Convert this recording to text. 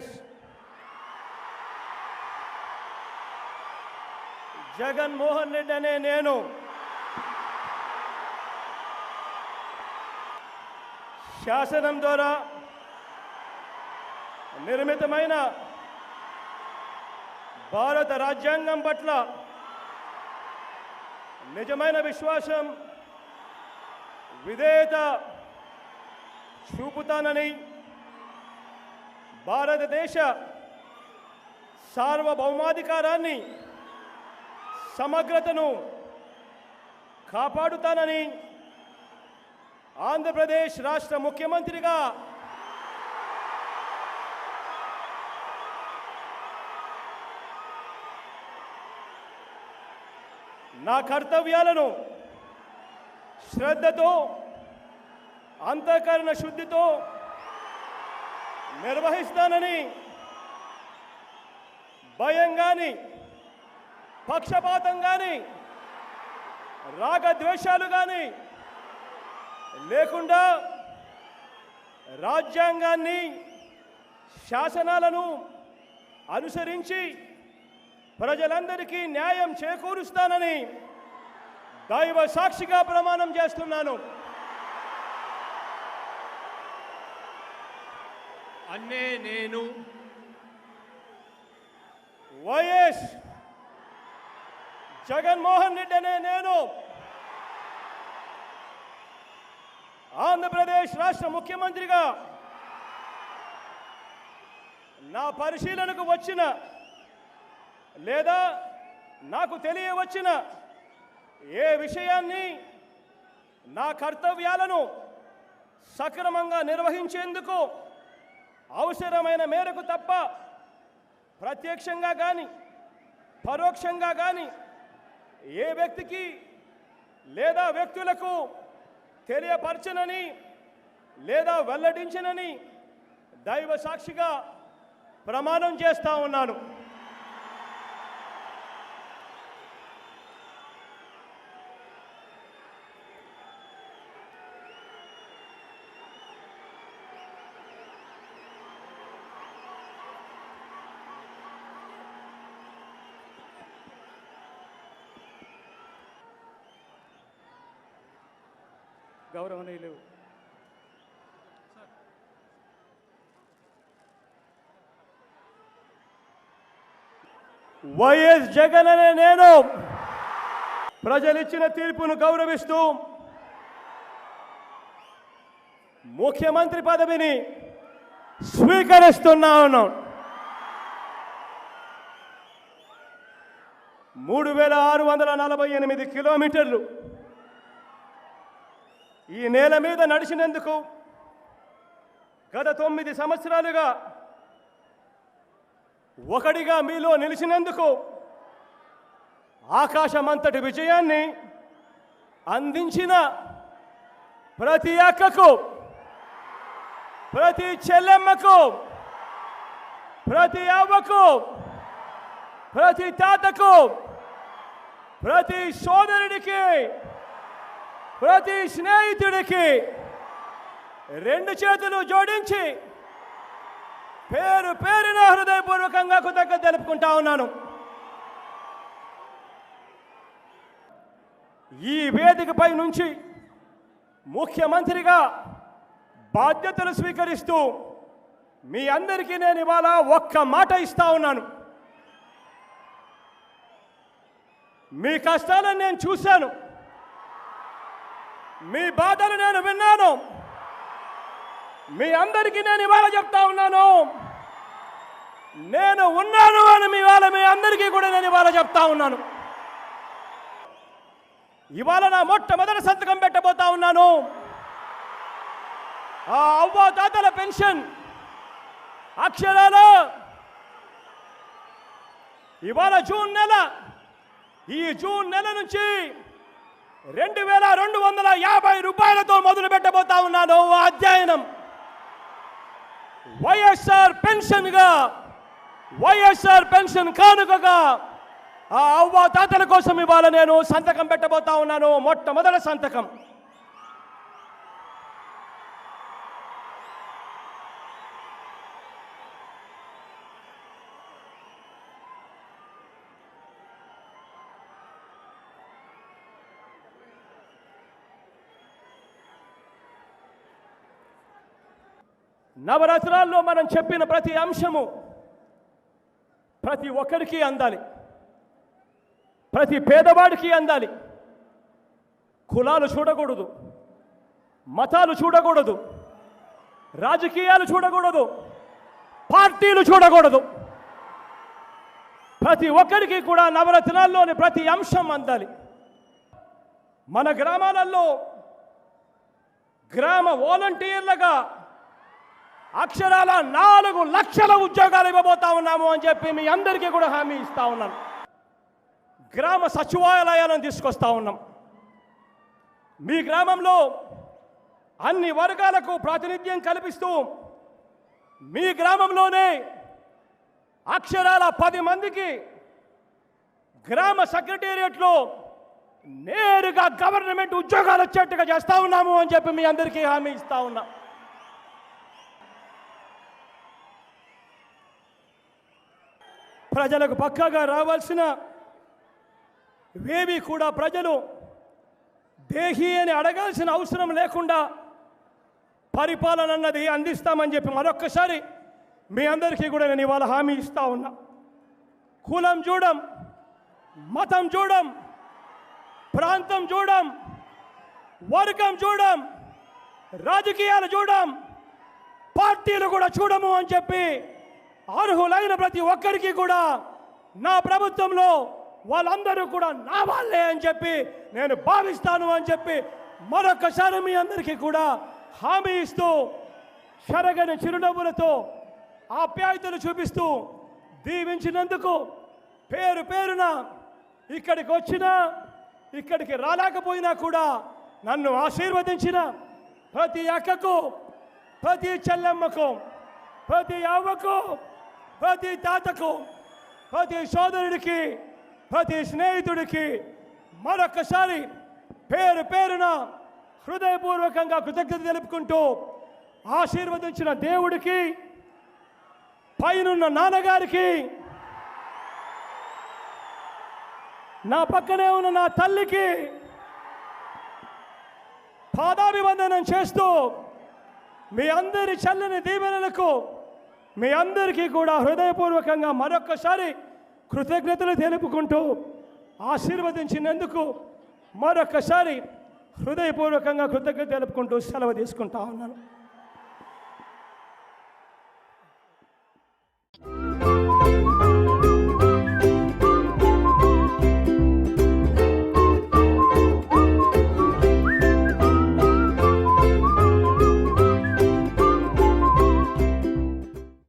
YS Jaganmohan Reddy అనే నేను శాసనం ద్వారా నిర్మితమైన భారత రాజ్యాంగం పట్ల నిజమైన విశ్వాసం విధేయత చూపుతానని భారతదేశ సార్వభౌమాధికారాన్ని సమగ్రతను కాపాడుతానని ఆంధ్రప్రదేశ్ రాష్ట్ర ముఖ్యమంత్రిగా నా కర్తవ్యాలను శ్రద్ధతో అంతఃకరణ శుద్ధితో నిర్వహిస్తానని భయం కానీ పక్షపాతం కానీ రాగద్వేషాలు కానీ లేకుండా రాజ్యాంగాన్ని శాసనాలను అనుసరించి ప్రజలందరికీ న్యాయం చేకూరుస్తానని దైవ సాక్షిగా ప్రమాణం చేస్తున్నాను. అన్నే నేను వైఎస్ జగన్మోహన్ రెడ్డి అనే నేను ఆంధ్రప్రదేశ్ రాష్ట్ర ముఖ్యమంత్రిగా నా పరిశీలనకు వచ్చిన లేదా నాకు తెలియవచ్చిన ఏ విషయాన్ని నా కర్తవ్యాలను సక్రమంగా నిర్వహించేందుకు అవసరమైన మేరకు తప్ప ప్రత్యక్షంగా కానీ పరోక్షంగా కానీ ఏ వ్యక్తికి లేదా వ్యక్తులకు తెలియపరచనని లేదా వెల్లడించనని దైవ సాక్షిగా ప్రమాణం చేస్తా ఉన్నాను. గౌరవనీయులు వైఎస్ జగన్ అనే నేను ప్రజలిచ్చిన తీర్పును గౌరవిస్తూ ముఖ్యమంత్రి పదవిని స్వీకరిస్తున్నాను. 3648 కిలోమీటర్లు ఈ నేల మీద నడిచినందుకు గత 9 సంవత్సరాలుగా ఒకటిగా మీలో నిలిచినందుకు ఆకాశమంతటి విజయాన్ని అందించిన ప్రతి అక్కకు, ప్రతి చెల్లెమ్మకు, ప్రతి అవ్వకు, ప్రతి తాతకు, ప్రతి సోదరుడికి, ప్రతి స్నేహితుడికి 2 చేతులు జోడించి పేరు పేరున హృదయపూర్వకంగా కృతజ్ఞత తెలుపుకుంటా ఉన్నాను. ఈ వేదికపై నుంచి ముఖ్యమంత్రిగా బాధ్యతలు స్వీకరిస్తూ మీ అందరికీ నేను ఇవాళ ఒక్క మాట ఇస్తా ఉన్నాను. మీ కష్టాలను నేను చూశాను, మీ బాధలు నేను విన్నాను. మీ అందరికీ నేను ఇవాళ చెప్తా ఉన్నాను, నేను ఉన్నాను అని మీ అందరికీ కూడా నేను ఇవాళ చెప్తా ఉన్నాను. ఇవాళ నా మొట్టమొదటి సంతకం పెట్టబోతా ఉన్నాను. ఆ అవ్వ తాతల పెన్షన్ అక్షరాల ఇవాళ ఈ జూన్ నెల నుంచి 2250 రూపాయలతో మొదలు పెట్టబోతా ఉన్నాను. అధ్యయనం వైఎస్ఆర్ పెన్షన్ కానుకగా ఆ అవ్వ తాతల కోసం ఇవాళ నేను సంతకం పెట్టబోతా ఉన్నాను. మొట్టమొదటి సంతకం. నవరత్నాల్లో మనం చెప్పిన ప్రతి అంశము ప్రతి ఒక్కరికి అందాలి, ప్రతి పేదవాడికి అందాలి. కులాలు చూడకూడదు, మతాలు చూడకూడదు, రాజకీయాలు చూడకూడదు, పార్టీలు చూడకూడదు. ప్రతి ఒక్కరికి కూడా నవరత్నాల్లోని ప్రతి అంశం అందాలి. మన గ్రామాలలో గ్రామ వాలంటీర్లుగా అక్షరాల 4 లక్షల ఉద్యోగాలు ఇవ్వబోతా ఉన్నాము అని చెప్పి మీ అందరికీ కూడా హామీ ఇస్తా ఉన్నాను. గ్రామ సచివాలయాలను తీసుకొస్తా ఉన్నాం. మీ గ్రామంలో అన్ని వర్గాలకు ప్రాతినిధ్యం కల్పిస్తూ మీ గ్రామంలోనే అక్షరాల 10 మందికి గ్రామ సెక్రటేరియట్లో నేరుగా గవర్నమెంట్ ఉద్యోగాలు వచ్చేట్టుగా చేస్తా ఉన్నాము అని చెప్పి మీ అందరికీ హామీ ఇస్తా ఉన్నా. ప్రజలకు పక్కాగా రావాల్సిన వేవి కూడా ప్రజలు దేహి అని అడగాల్సిన అవసరం లేకుండా పరిపాలన అన్నది అందిస్తామని చెప్పి మరొక్కసారి మీ అందరికీ కూడా నేను ఇవాళ హామీ ఇస్తా ఉన్నా. కులం చూడం, మతం చూడం, ప్రాంతం చూడం, వర్గం చూడం, రాజకీయాలు చూడం, పార్టీలు కూడా చూడము అని చెప్పి అర్హులైన ప్రతి ఒక్కరికి కూడా నా ప్రభుత్వంలో వాళ్ళందరూ కూడా నా వాళ్ళే అని చెప్పి నేను భావిస్తాను అని చెప్పి మరొకసారి మీ అందరికీ కూడా హామీ ఇస్తూ చెరగని చిరునవ్వులతో ఆప్యాయతలు చూపిస్తూ దీవించినందుకు పేరు పేరున ఇక్కడికి వచ్చినా ఇక్కడికి రాలేకపోయినా కూడా నన్ను ఆశీర్వదించిన ప్రతి అక్కకు, ప్రతి చెల్లెమ్మకు, ప్రతి అవ్వకు, ప్రతి తాతకు, ప్రతి సోదరుడికి, ప్రతి స్నేహితుడికి మరొకసారి పేరు పేరున హృదయపూర్వకంగా కృతజ్ఞత తెలుపుకుంటూ ఆశీర్వదించిన దేవుడికి, పైనున్న నాన్నగారికి, నా పక్కనే ఉన్న నా తల్లికి పాదాభివందనం చేస్తూ మీ అందరి చల్లని దీవెనలకు మీ అందరికీ కూడా హృదయపూర్వకంగా మరొక్కసారి కృతజ్ఞతలు తెలుపుకుంటూ ఆశీర్వదించినందుకు మరొక్కసారి హృదయపూర్వకంగా కృతజ్ఞత తెలుపుకుంటూ సెలవు తీసుకుంటా ఉన్నాను.